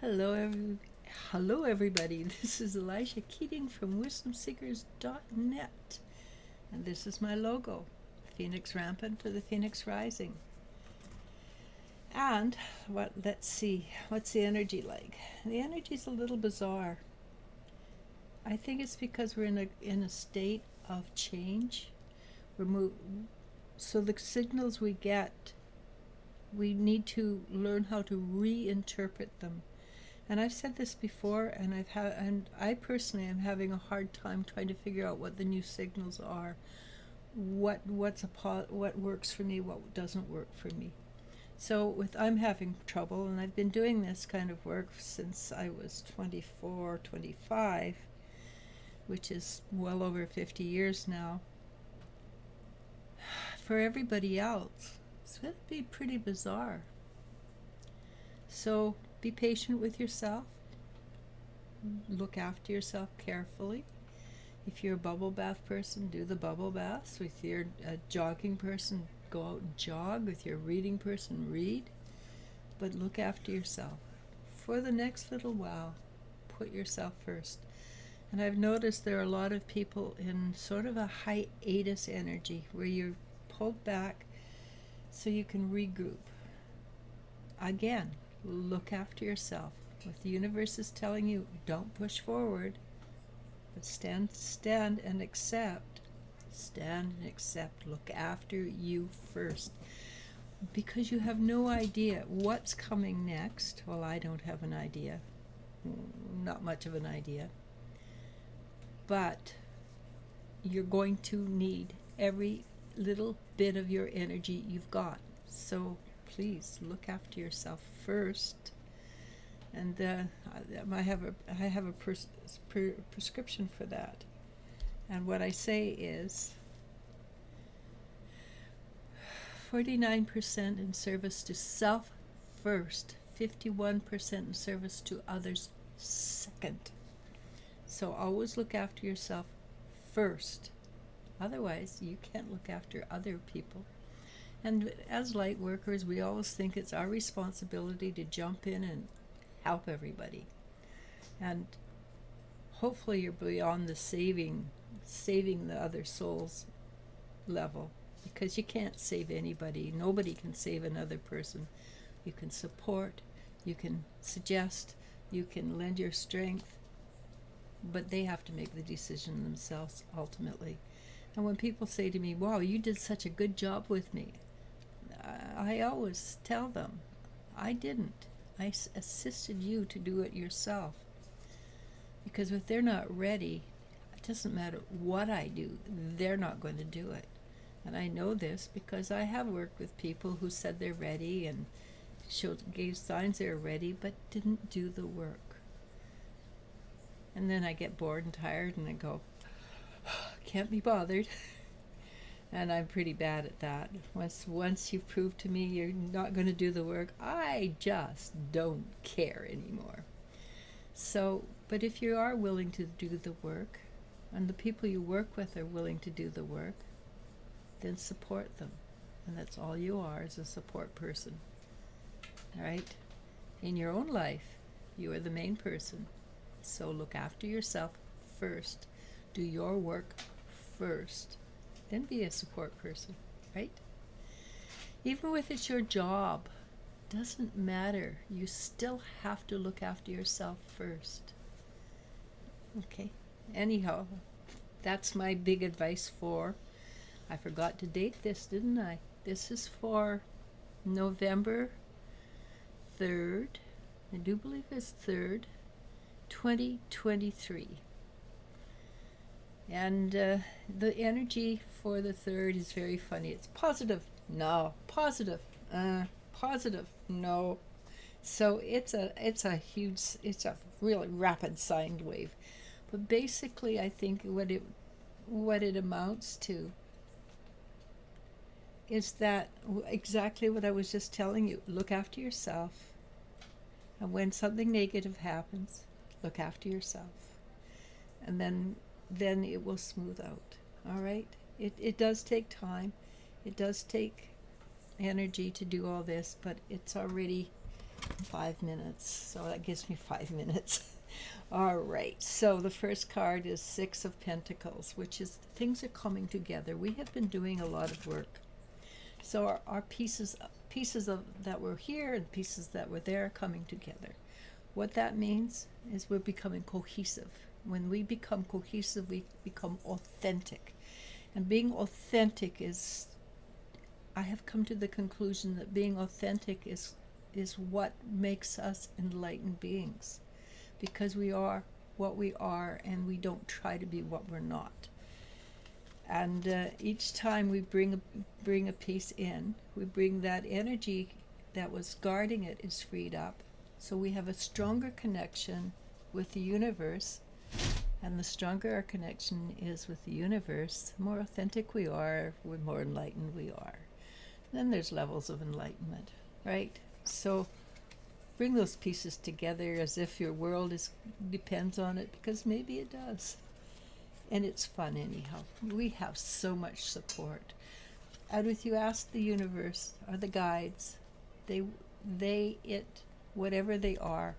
Hello, everybody. This is Elijah Keating from WisdomSeekers.net, and this is my logo, Phoenix Rampant for the Phoenix Rising. And let's see, what's the energy like? The energy's a little bizarre. I think it's because we're in a state of change. So the signals we get, we need to learn how to reinterpret them. And I've said this before, and I personally am having a hard time trying to figure out what the new signals are, what works for me, what doesn't work for me. So I'm having trouble, and I've been doing this kind of work since I was 24, 25, which is well over 50 years now. For everybody else, it's going to be pretty bizarre. So be patient with yourself. Look after yourself carefully. If you're a bubble bath person, do the bubble baths. If you're a jogging person, go out and jog. If you're a reading person, read. But look after yourself. For the next little while, put yourself first. And I've noticed there are a lot of people in sort of a hiatus energy where you're pulled back so you can regroup. Again, look after yourself. If the universe is telling you, don't push forward, but stand and accept. Stand and accept. Look after you first. Because you have no idea what's coming next. Well, I don't have an idea. Not much of an idea. But you're going to need every little bit of your energy you've got. So please look after yourself first. And I have a prescription for that. And what I say is 49% in service to self first, 51% in service to others second. So always look after yourself first. Otherwise, you can't look after other people. And as light workers, we always think it's our responsibility to jump in and help everybody. And hopefully you're beyond the saving the other souls level, because you can't save anybody. Nobody can save another person. You can support, you can suggest, you can lend your strength, but they have to make the decision themselves ultimately. And when people say to me, wow, you did such a good job with me, I always tell them, I didn't. I assisted you to do it yourself. Because if they're not ready, it doesn't matter what I do, they're not going to do it. And I know this because I have worked with people who said they're ready and gave signs they were ready, but didn't do the work. And then I get bored and tired and I go, can't be bothered. And I'm pretty bad at that. Once you've proved to me you're not going to do the work, I just don't care anymore. So, but if you are willing to do the work, and the people you work with are willing to do the work, then support them. And that's all you are, is a support person. All right? In your own life, you are the main person. So look after yourself first. Do your work first. Then be a support person, right? Even if it's your job, doesn't matter. You still have to look after yourself first. Okay. Anyhow, that's my big advice for, I forgot to date this, didn't I? This is for November 3rd. I do believe it's 3rd, 2023. And the energy for the 3rd is very funny. It's positive, no. Positive, positive, no. So it's a really rapid sine wave. But basically, I think what it amounts to is that exactly what I was just telling you. Look after yourself. And when something negative happens, look after yourself. And then it will smooth out. All right? It does take time. It does take energy to do all this, but it's already 5 minutes, so that gives me 5 minutes. All right, so the first card is Six of Pentacles, which is things are coming together. We have been doing a lot of work. So our pieces of that were here and pieces that were there are coming together. What that means is we're becoming cohesive. When we become cohesive, we become authentic. And being authentic is, I have come to the conclusion that being authentic is what makes us enlightened beings. Because we are what we are and we don't try to be what we're not. And each time we bring a piece in, we bring that energy that was guarding it is freed up. So we have a stronger connection with the universe. And the stronger our connection is with the universe, the more authentic we are, the more enlightened we are. Then there's levels of enlightenment, right? So bring those pieces together as if your world depends on it, because maybe it does. And it's fun anyhow. We have so much support. And if you ask the universe or the guides, whatever they are,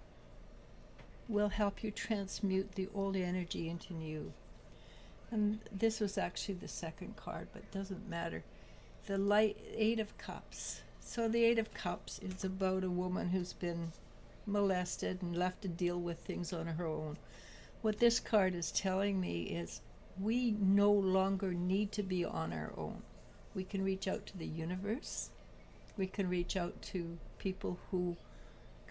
will help you transmute the old energy into new. And this was actually the second card, but it doesn't matter. The Eight of Cups. So the Eight of Cups is about a woman who's been molested and left to deal with things on her own. What this card is telling me is we no longer need to be on our own. We can reach out to the universe. We can reach out to people who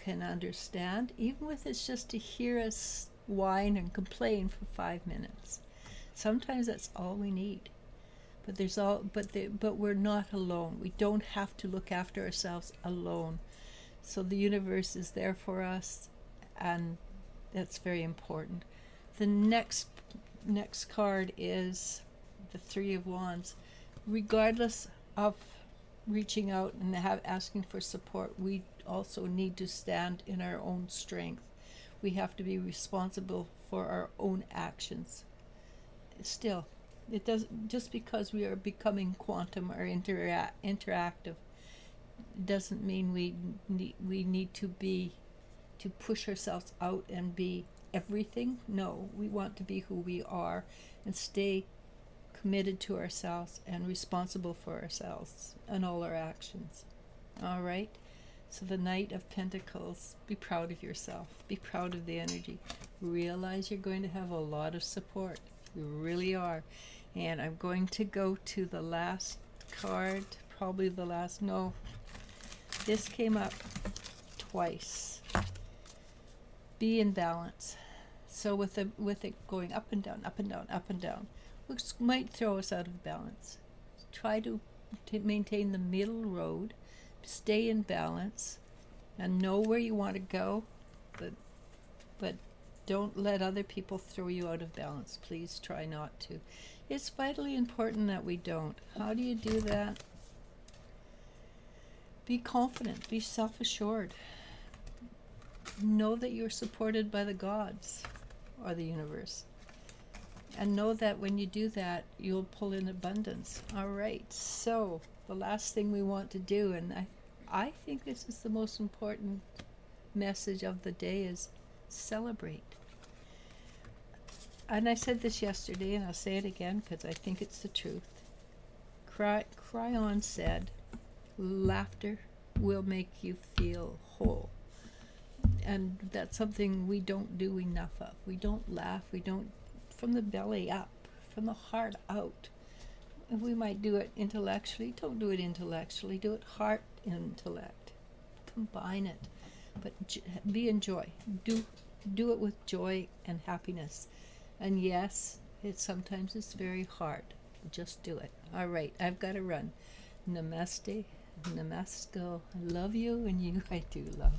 can understand, even if it's just to hear us whine and complain for 5 minutes. Sometimes that's all we need. But we're not alone. We don't have to look after ourselves alone. So the universe is there for us, and that's very important. The next card is the Three of Wands. Regardless of reaching out and asking for support, we also need to stand in our own strength. We have to be responsible for our own actions. Still, it doesn't, just because we are becoming quantum or interactive doesn't mean we need to push ourselves out and be everything. No, we want to be who we are and stay committed to ourselves and responsible for ourselves and all our actions. All right? So the Knight of Pentacles, be proud of yourself. Be proud of the energy. Realize you're going to have a lot of support. You really are. And I'm going to go to the last card, probably the last, no. This came up twice. Be in balance. So with it going up and down, up and down, up and down, which might throw us out of balance. Try to maintain the middle road, stay in balance, and know where you want to go, but don't let other people throw you out of balance. Please try not to. It's vitally important that we don't. How do you do that? Be confident, be self-assured. Know that you're supported by the gods or the universe. And know that when you do that, you'll pull in abundance. All right, so the last thing we want to do, and I think this is the most important message of the day, is celebrate. And I said this yesterday, and I'll say it again because I think it's the truth. Cryon said, laughter will make you feel whole. And that's something we don't do enough of. We don't laugh. We don't, from the belly up, from the heart out. And we might do it intellectually. Don't do it intellectually. Do it heart intellect. Combine it. But be in joy. Do it with joy and happiness. And yes, sometimes it's very hard. Just do it. All right, I've got to run. Namaste. Namaste. I love you, and you I do love.